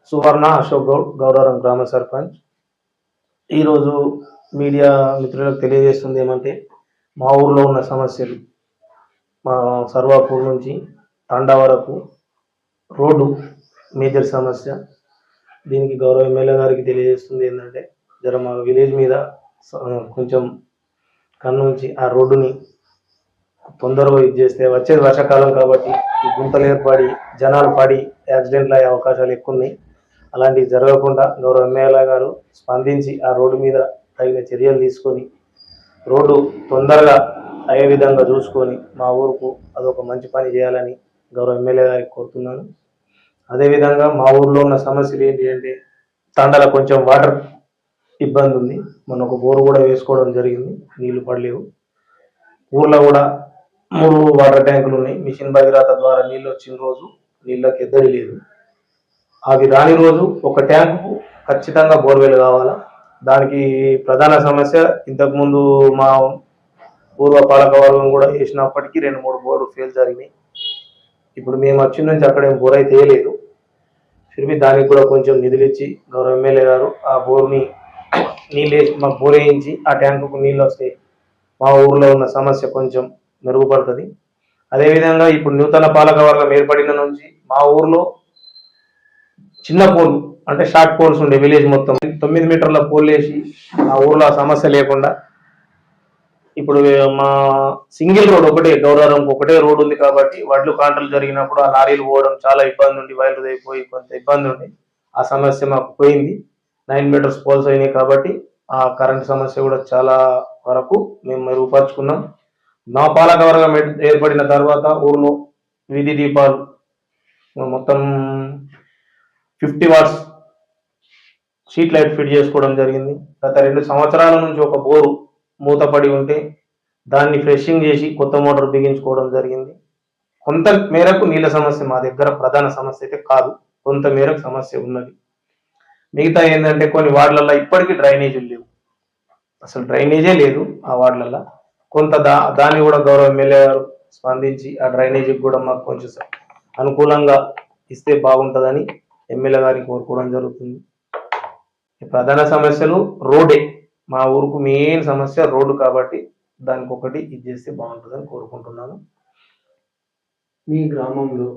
సువర్ణ అశోక్ గౌడ్ గౌరవరం గ్రామ సర్పంచ్. ఈరోజు మీడియా మిత్రులకు తెలియజేస్తుంది ఏమంటే, మా ఊర్లో ఉన్న సమస్యలు, మా సర్వాపూర్ నుంచి తండా వరకు రోడ్డు మేజర్ సమస్య. దీనికి గౌరవ ఎమ్మెల్యే గారికి తెలియజేస్తుంది ఏంటంటే, జర మా విలేజ్ మీద కొంచెం కన్నుంచి ఆ రోడ్డుని తొందరగా ఇది చేస్తే, వచ్చేది వర్షాకాలం కాబట్టి ఈ గుంతలు ఏర్పడి జనాలు పడి యాక్సిడెంట్లు అయ్యే అవకాశాలు ఎక్కువ ఉన్నాయి. అలాంటివి జరగకుండా గౌరవ ఎమ్మెల్యే గారు స్పందించి ఆ రోడ్డు మీద తగిన చర్యలు తీసుకొని రోడ్డు తొందరగా అయ్యే విధంగా చూసుకొని మా ఊరుకు అదొక మంచి పని చేయాలని గౌరవ ఎమ్మెల్యే గారికి కోరుతున్నాను. అదేవిధంగా మా ఊర్లో ఉన్న సమస్యలు ఏంటి అంటే, తండల కొంచెం వాటర్ ఇబ్బంది ఉంది. మొన్న ఒక బోరు కూడా వేసుకోవడం జరిగింది, నీళ్లు పడలేవు. ఊర్లో కూడా 3 వాటర్ ట్యాంకులు ఉన్నాయి. మిషన్ భగీరథ ద్వారా నీళ్ళు వచ్చిన రోజు నీళ్ళకి ఎద్దడి లేదు. అవి రాని రోజు ఒక ట్యాంకు ఖచ్చితంగా బోర్వెల్ కావాలా. దానికి ప్రధాన సమస్య, ఇంతకుముందు మా పూర్వ పాలకవర్గం కూడా వేసినప్పటికీ 2-3 బోర్లు ఫెయిల్ జరిగినాయి. ఇప్పుడు మేము వచ్చిన నుంచి అక్కడ ఏం బోర్ అయితే వేయలేదు. తిరిగి దానికి కూడా కొంచెం నిధులు ఇచ్చి గౌరవ ఎమ్మెల్యే గారు ఆ బోర్ని నీళ్ళు వేసి మాకు బోర్ వేయించి ఆ ట్యాంకుకు నీళ్ళు వస్తాయి, మా ఊర్లో ఉన్న సమస్య కొంచెం మెరుగుపడుతుంది. అదేవిధంగా ఇప్పుడు నూతన పాలకవర్గం ఏర్పడిన నుంచి మా ఊర్లో చిన్న పోల్ అంటే షార్ట్ పోల్స్ ఉండే విలేజ్ మొత్తం 9 మీటర్ల పోల్ వేసి ఆ ఊర్లో సమస్య లేకుండా ఇప్పుడు మా సింగిల్ రోడ్ ఒకటే, గౌరవరంకి ఒకటే రోడ్ ఉంది కాబట్టి వడ్లు కాంటలు జరిగినప్పుడు ఆ లారీలు పోవడం చాలా ఇబ్బంది ఉండి వైర్లు అయిపోయి కొంత ఇబ్బంది ఉండి ఆ సమస్య మాకు పోయింది. 9 మీటర్స్ పోల్స్ అయినాయి కాబట్టి ఆ కరెంట్ సమస్య కూడా చాలా వరకు మేము మెరుగుపరుచుకున్నాం. మా పాలకవర్గం ఏర్పడిన తర్వాత ఊర్లో వీధి దీపాలు మొత్తం 50 వాట్స్ స్ట్రీట్ లైట్ ఫిట్ చేసుకోవడం జరిగింది. గత 2 సంవత్సరాల నుంచి ఒక బోరు మూతపడి ఉంటే దాన్ని ఫ్రెషింగ్ చేసి కొత్త మోటార్ బిగించుకోవడం జరిగింది. కొంత మేరకు నీళ్ళ సమస్య మా దగ్గర ప్రధాన సమస్య అయితే కాదు, కొంత మేరకు సమస్య ఉన్నది. మిగతా ఏంటంటే కొన్ని వార్డులలో ఇప్పటికీ డ్రైనేజీలు లేవు, అసలు డ్రైనేజే లేదు ఆ వార్డులలో. కొంత దాన్ని కూడా గౌరవ ఎమ్మెల్యే గారు స్పందించి ఆ డ్రైనేజీకి కూడా మాకు కొంచెం అనుకూలంగా ఇస్తే బాగుంటుందని ఎమ్మెల్యే గారిని కోరుకోవడం జరుగుతుంది. ప్రధాన సమస్యలు రోడ్డే, మా ఊరుకు మెయిన్ సమస్య రోడ్డు కాబట్టి దానికి ఒకటి ఇది చేస్తే బాగుంటుందని కోరుకుంటున్నాను. మీ గ్రామంలో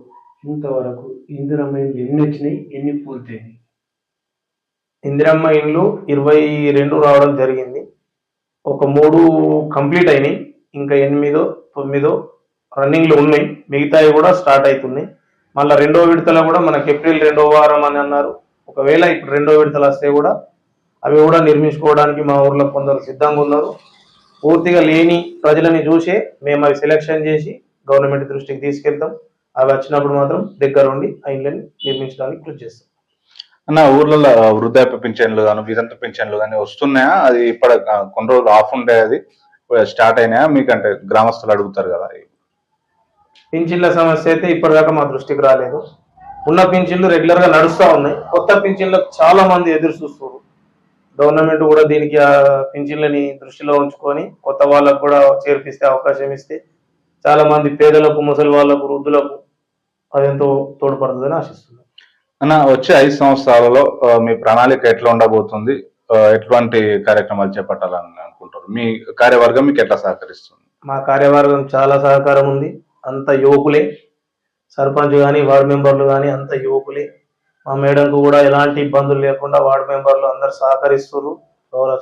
ఇంతవరకు ఇందిరమ్మ ఇండ్లు ఎన్ని వచ్చినాయి, ఎన్ని పూర్తయినాయి? ఇందిరమ్మ ఇండ్లు 22 రావడం జరిగింది. ఒక 3 కంప్లీట్ అయినాయి, ఇంకా 8-9 రన్నింగ్లో ఉన్నాయి. మిగతావి కూడా స్టార్ట్ అవుతున్నాయి. మళ్ళీ 2వ విడతలో కూడా మనకి ఏప్రిల్ 2వ వారం అని అన్నారు. ఒకవేళ ఇప్పుడు 2వ విడతలు వస్తే కూడా అవి కూడా నిర్మించుకోవడానికి మా ఊర్లో కొందరు సిద్ధంగా ఉన్నారు. పూర్తిగా లేని ప్రజలని చూసే మేము అవి సెలెక్షన్ చేసి గవర్నమెంట్ దృష్టికి తీసుకెళ్తాం. అవి వచ్చినప్పుడు మాత్రం దగ్గరుండి ఆ ఇండ్లని నిర్మించడానికి కృషి చేస్తాం. అన్న, ఊర్లలో వృద్ధాప్య పింఛన్లు కానీ వితంతు పింఛన్లు కానీ వస్తున్నాయా? అది ఇప్పుడు కొన్ని రోజులు ఆఫ్ ఉండే, అది స్టార్ట్ అయినాయా? మీకంటే గ్రామస్తులు అడుగుతారు కదా. పింఛన్ల సమస్య అయితే ఇప్పటిదాకా మా దృష్టికి రాలేదు. ఉన్న పింఛన్లు రెగ్యులర్ గా నడుస్తూ ఉన్నాయి. కొత్త పింఛన్లకు చాలా మంది ఎదురు చూస్తున్నారు. గవర్నమెంట్ కూడా దీనికి ఆ పింఛన్లని దృష్టిలో ఉంచుకొని కొత్త వాళ్ళకు కూడా చేర్పిస్తే అవకాశం ఇస్తే చాలా మంది పేదలకు, ముసలి వాళ్ళకు, వృద్ధులకు అదెంతో తోడ్పడుతుందని ఆశిస్తున్నాం. అన్న, వచ్చే 5 సంవత్సరాలలో మీ ప్రణాళిక ఎట్లా ఉండబోతుంది? ఎటువంటి కార్యక్రమాలు చేపట్టాలని అనుకుంటారు? మీ కార్యవర్గం మీకు ఎట్లా సహకరిస్తుంది? మా కార్యవర్గం చాలా సహకారం ఉంది. అంత యువకులే, సర్పంచ్ కానీ వార్డు మెంబర్లు కానీ అంత యువకులే. మా మేడంకు కూడా ఎలాంటి ఇబ్బందులు లేకుండా వార్డు మెంబర్లు అందరు సహకరిస్తున్నారు.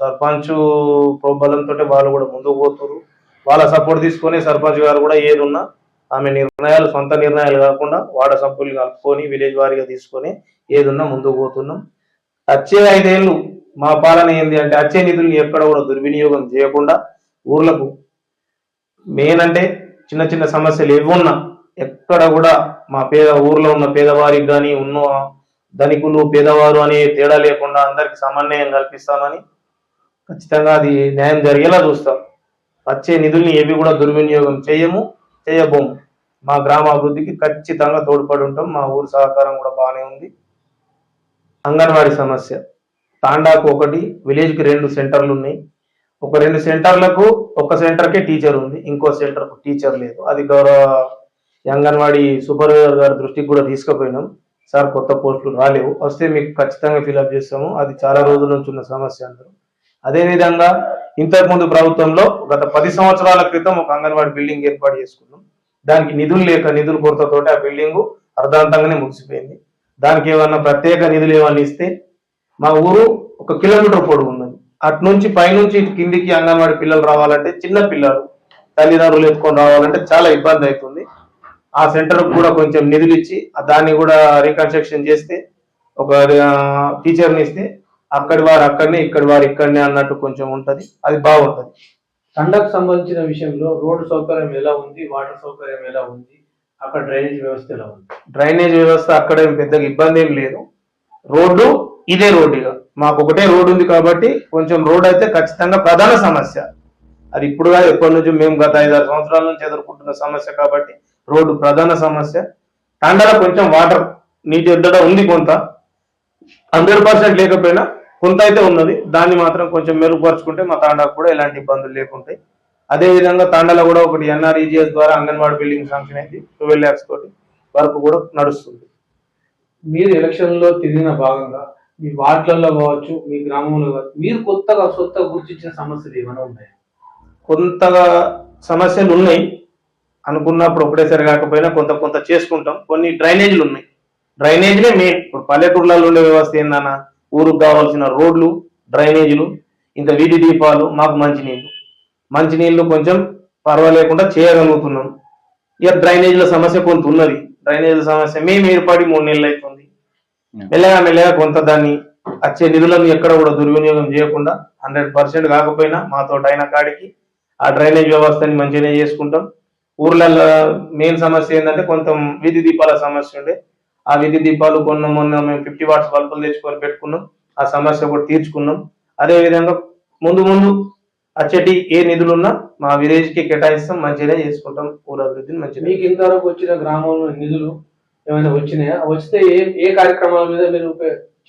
సర్పంచ్ ప్రోబలంతో వాళ్ళు కూడా ముందుకు పోతున్నారు. వాళ్ళ సపోర్ట్ తీసుకొని సర్పంచ్ గారు కూడా ఏది ఉన్నా ఆమె నిర్ణయాలు, సొంత నిర్ణయాలు కాకుండా వార్డు సభ్యులు కలుపుకొని విలేజ్ వారీగా తీసుకొని ఏదున్నా ముందుకు పోతున్నాం. వచ్చే 5 ఏళ్ళు మా పాలన ఏంటి అంటే, వచ్చే నిధుల్ని ఎక్కడ కూడా దుర్వినియోగం చేయకుండా ఊర్లకు మెయిన్ అంటే చిన్న చిన్న సమస్యలు ఏమున్నా ఎక్కడ కూడా మా ఊర్లో ఉన్న పేదవారికి కానీ ఉన్న ధనికులు పేదవారు అనే తేడా లేకుండా అందరికి సమన్వయం కల్పిస్తామని ఖచ్చితంగా అది న్యాయం జరిగేలా చూస్తాం. వచ్చే నిధుల్ని ఏవి కూడా దుర్వినియోగం చేయబోము. మా గ్రామ అభివృద్ధికి ఖచ్చితంగా తోడ్పడి ఉంటాం. మా ఊరు సహకారం కూడా బాగానే ఉంది. అంగన్వాడీ సమస్య, తాండాకు 1, విలేజ్కి 2 సెంటర్లు ఉన్నాయి. ఒక 2 సెంటర్లకు ఒక సెంటర్కే టీచర్ ఉంది, ఇంకో సెంటర్కు టీచర్ లేదు. అది గౌరవ అంగన్వాడీ సూపర్వైజర్ గారి దృష్టికి కూడా తీసుకుపోయినాం. సార్ కొత్త పోస్టులు రాలేవు, వస్తే మీకు ఖచ్చితంగా ఫిలప్ చేస్తాము, అది చాలా రోజుల నుంచి ఉన్న సమస్య అందరూ. అదేవిధంగా ఇంతకుముందు ప్రభుత్వంలో గత 10 సంవత్సరాల క్రితం ఒక అంగన్వాడీ బిల్డింగ్ ఏర్పాటు చేసుకున్నాం. దానికి నిధుల కొరతతోటి ఆ బిల్డింగ్ అర్ధాంతంగానే ముగిసిపోయింది. దానికి ఏమన్నా ప్రత్యేక నిధులు ఏమన్నా ఇస్తే, మా ఊరు 1 కిలోమీటర్ పొడవు ఉన్నది, అటు నుంచి పైనుంచి ఇటు కిందికి అంగన్వాడీ పిల్లలు రావాలంటే, చిన్న పిల్లలు తల్లిదండ్రులు ఎత్తుకొని రావాలంటే చాలా ఇబ్బంది అవుతుంది. ఆ సెంటర్ కూడా కొంచెం నిధులు ఇచ్చి దాన్ని కూడా రీకన్స్ట్రక్షన్ చేస్తే, ఒక టీచర్ని ఇస్తే అక్కడి వారు అక్కడనే, ఇక్కడి వారు ఇక్కడనే అన్నట్టు కొంచెం ఉంటది, అది బాగుంటది. తండకు సంబంధించిన విషయంలో రోడ్డు సౌకర్యం ఎలా ఉంది, వాటర్ సౌకర్యం ఎలా ఉంది, అక్కడ డ్రైనేజ్ వ్యవస్థ ఎలా ఉంది? డ్రైనేజ్ వ్యవస్థ అక్కడ పెద్దగా ఇబ్బంది ఏం లేదు. రోడ్డు ఇదే రోడ్డు, ఇక మాకు ఒకటే రోడ్డు ఉంది కాబట్టి కొంచెం రోడ్ అయితే ఖచ్చితంగా ప్రధాన సమస్య. అది ఇప్పుడు కాదు, ఎప్పటి నుంచి మేము గత 5-6 సంవత్సరాల నుంచి ఎదుర్కొంటున్న సమస్య కాబట్టి రోడ్డు ప్రధాన సమస్య. తండలో కొంచెం వాటర్ నీటి ఎద్దడ ఉంది, కొంత 100% లేకపోయినా కొంత అయితే ఉన్నది. దాన్ని మాత్రం కొంచెం మెరుగుపరుచుకుంటే మా తాండాకు కూడా ఎలాంటి ఇబ్బందులు లేకుంటాయి. అదేవిధంగా తాండాలో కూడా ఒకటి NREGS ద్వారా అంగన్వాడీ బిల్డింగ్ శాంక్షన్ అయింది, 12 lakhs తోటి వర్క్ కూడా నడుస్తుంది. మీరు ఎలక్షన్లో తిరిగిన భాగంగా మీ వార్డులలో కావచ్చు, మీ గ్రామంలో కావచ్చు, మీరు సొంతగా గుర్తించిన సమస్యలు ఏమైనా ఉన్నాయి? కొంతగా సమస్యలు ఉన్నాయి, అనుకున్నప్పుడు ఒకటేసారి కాకపోయినా కొంత కొంత చేసుకుంటాం. కొన్ని డ్రైనేజీలు ఉన్నాయి, డ్రైనేజీలే మెయిన్. ఇప్పుడు పల్లెటూర్లలో ఉండే వ్యవస్థ ఏందన్నా, ఊరుకు కావాల్సిన రోడ్లు, డ్రైనేజీలు, ఇంత వీధి దీపాలు, మాకు మంచినీళ్ళు కొంచెం పర్వాలేకుండా చేయగలుగుతున్నాం. ఇక డ్రైనేజీల సమస్య కొంత ఉన్నది. డ్రైనేజీల సమస్య మేము ఏర్పడి 3 నెలలు అవుతుంది. మెల్లగా కొంత దాన్ని వచ్చే నిధులను ఎక్కడ కూడా దుర్వినియోగం చేయకుండా 100% కాకపోయినా మాతో అయిన కాడికి ఆ డ్రైనేజ్ వ్యవస్థని మంచిగానే చేసుకుంటాం. ఊర్లలో మెయిన్ సమస్య ఏంటంటే కొంత వీధి దీపాల సమస్య ఉండే, ఆ వీధి దీపాలు మొన్న మేము 50 watts బల్బులు తెచ్చుకొని పెట్టుకున్నాం, ఆ సమస్య కూడా తీర్చుకున్నాం. అదేవిధంగా ముందు వచ్చేటి ఏ నిధులున్నా మా విలేజ్ కి కేటాయిస్తాం, మంచిగానే చేసుకుంటాం ఊరు అభివృద్ధిని మంచిగా. మీకు ఇంతవరకు వచ్చిన గ్రామంలో నిధులు ఏమైనా వచ్చినాయా? వస్తే ఏ కార్యక్రమాల మీద మీరు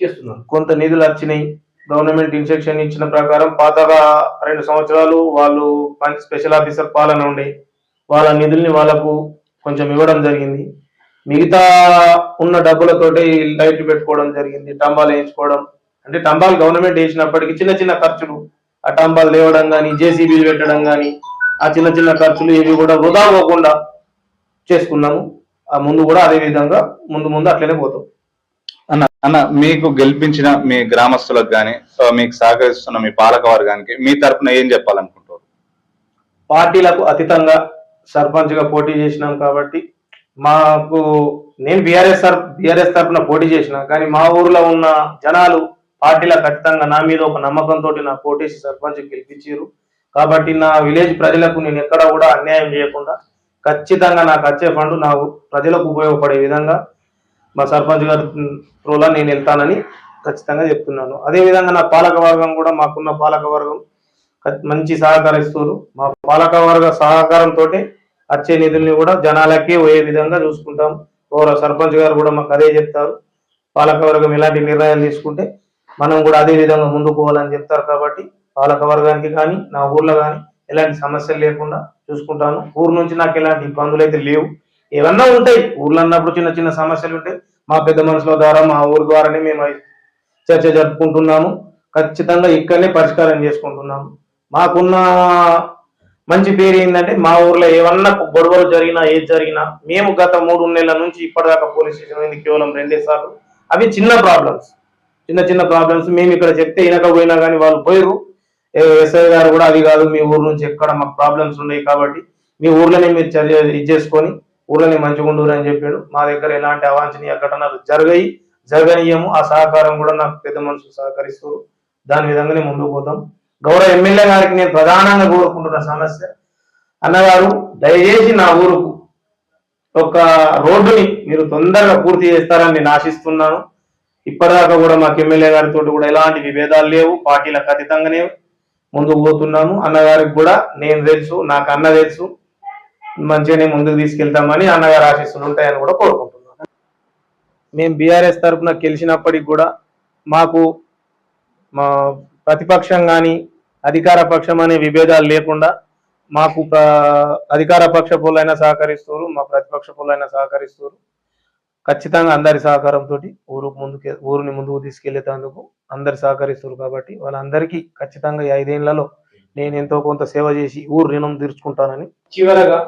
చేస్తున్నారు? కొంత నిధులు వచ్చినాయి, గవర్నమెంట్ ఇన్స్ట్రక్షన్ ఇచ్చిన ప్రకారం. పాతగా 2 సంవత్సరాలు వాళ్ళు స్పెషల్ ఆఫీసర్ పాలన ఉండే, వాళ్ళ నిధుల్ని వాళ్ళకు కొంచెం ఇవ్వడం జరిగింది. మిగతా ఉన్న డబ్బులతోటి లైట్లు పెట్టుకోవడం జరిగింది, డంబాలు వేయించుకోవడం. అంటే డంబాలు గవర్నమెంట్ వేసినప్పటికీ చిన్న ఖర్చులు, ఆ డంబాలు లేవడం కానీ, JCBలు పెట్టడం కానీ, ఆ చిన్న ఖర్చులు ఇవి కూడా వృధా పోకుండా చేసుకున్నాము. ఆ ముందు కూడా అదే విధంగా ముందు అట్లనే పోతాం. అన్న మీకు గెలిపించిన మీ గ్రామస్తులకు కానీ, మీకు సహకరిస్తున్న మీ పాలక వర్గానికి మీ తరఫున ఏం చెప్పాలనుకుంటారు? పార్టీలకు అతీతంగా సర్పంచ్ గా పోటీ చేసినాం కాబట్టి నేను బీఆర్ఎస్ తరఫున పోటీ చేసిన, కానీ మా ఊర్లో ఉన్న జనాలు పార్టీలకు ఖచ్చితంగా నా మీద ఒక నమ్మకంతో నా పోటీసి సర్పంచ్ గెలిపించారు. కాబట్టి నా విలేజ్ ప్రజలకు నేను ఎక్కడ కూడా అన్యాయం చేయకుండా ఖచ్చితంగా నాకు వచ్చే ఫండ్ నా ప్రజలకు ఉపయోగపడే విధంగా మా సర్పంచ్ గారి త్రూలో నేను వెళ్తానని ఖచ్చితంగా చెప్తున్నాను. అదేవిధంగా నా పాలకవర్గం కూడా, మాకున్న పాలకవర్గం మంచి సహకరిస్తారు. మా పాలకవర్గ సహకారంతో వచ్చే నిధుల్ని కూడా జనాలకే పోయే విధంగా చూసుకుంటాం. సర్పంచ్ గారు కూడా మాకు అదే చెప్తారు, పాలకవర్గం ఎలాంటి నిర్ణయాలు తీసుకుంటే మనం కూడా అదే విధంగా ముందుకు పోవాలని చెప్తారు. కాబట్టి పాలకవర్గానికి కానీ నా ఊర్లో కానీ ఎలాంటి సమస్యలు లేకుండా చూసుకుంటాను. ఊరు నుంచి నాకు ఎలాంటి ఇబ్బందులు అయితే లేవు. ఏమన్నా ఉంటాయి ఊర్లో అన్నప్పుడు, చిన్న సమస్యలు ఉంటాయి, మా పెద్ద మనుషుల ద్వారా మా ఊరు ద్వారానే మేము చర్చ జరుపుకుంటున్నాము. ఖచ్చితంగా ఇక్కడనే పరిష్కారం చేసుకుంటున్నాము. మాకున్న మంచి పేరు ఏంటంటే, మా ఊర్లో ఏమన్నా గొడవలు జరిగినా ఏది జరిగినా మేము గత 3 నెలల నుంచి ఇప్పటిదాకా పోలీస్ స్టేషన్ అయింది కేవలం 2 సార్లు. అవి చిన్న ప్రాబ్లమ్స్ మేము ఇక్కడ చెప్తే వినకపోయినా కానీ వాళ్ళు పోయారు. ఎస్ఐ గారు కూడా అది కాదు, మీ ఊరు నుంచి ఎక్కడ మాకు ప్రాబ్లమ్స్ ఉన్నాయి కాబట్టి మీ ఊర్లోనే మీరు చర్య చేసుకొని ఊర్లోనే మంచిగా ఉండరు అని చెప్పాడు. మా దగ్గర ఎలాంటి అవాంఛనీయ ఘటనలు జరగనీయము. ఆ సహకారం కూడా నాకు పెద్ద మనుషులు సహకరిస్తారు. దాని విధంగానే ముందుకు పోతాం. గౌరవ ఎమ్మెల్యే గారికి నేను ప్రధానంగా కోరుకుంటున్న సమస్య, అన్నగారు దయచేసి నా ఊరుకు ఒక రోడ్డుని మీరు తొందరగా పూర్తి చేస్తారని నేను ఆశిస్తున్నాను. ఇప్పటిదాకా కూడా మాకు ఎమ్మెల్యే గారితో కూడా ఎలాంటి విభేదాలు లేవు, పార్టీలకు అతీతంగానే ముందుకు పోతున్నాము. అన్నగారికి కూడా నేను తెలుసు, నాకు అన్న తెలుసు, మంచిగానే ముందుకు తీసుకెళ్తామని అన్నగారు ఆశిస్తులు ఉంటాయని కూడా కోరుకుంటున్నాను. మేము బీఆర్ఎస్ తరఫున గెలిచినప్పటికి కూడా మాకు మా ప్రతిపక్షం కానీ అధికార పక్షం అనే విభేదాలు లేకుండా మాకు అధికార పక్ష పోలైనా సహకరిస్తారు, మా ప్రతిపక్ష పోలైనా సహకరిస్తారు. ఖచ్చితంగా అందరి సహకారంతో ఊరిని ముందుకు తీసుకెళ్లేందుకు అందరు సహకరిస్తారు కాబట్టి వాళ్ళందరికీ ఖచ్చితంగా ఈ 5 ఏళ్లలో నేను ఎంతో కొంత సేవ చేసి ఊరు రుణం తీర్చుకుంటానని. చివరగా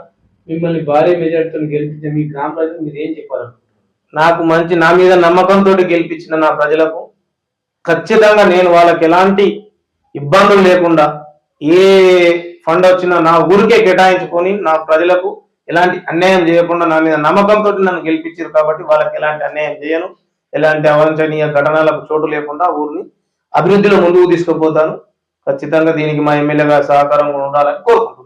మిమ్మల్ని భారీ మెజార్టీతో గెలిపించే మీ గ్రామ ప్రజలకు మీరు ఏం చెప్పాలనుకుంటున్నారు? నా మీద నమ్మకంతో గెలిపించిన నా ప్రజలకు ఖచ్చితంగా నేను వాళ్ళకి ఎలాంటి ఇబ్బందులు లేకుండా ఏ ఫండ్ వచ్చినా నా ఊరికే కేటాయించుకొని నా ప్రజలకు ఎలాంటి అన్యాయం చేయకుండా నా మీద నమ్మకంతో నన్ను గెలిపించారు కాబట్టి వాళ్ళకి ఎలాంటి అన్యాయం చేయను, ఎలాంటి అవాంఛనీయ ఘటనలకు చోటు లేకుండా ఊరిని అభివృద్ధిలో ముందుకు తీసుకుపోతాను. ఖచ్చితంగా దీనికి మా ఎమ్మెల్యే గారి సహకారం ఉండాలని కోరుకుంటున్నాను.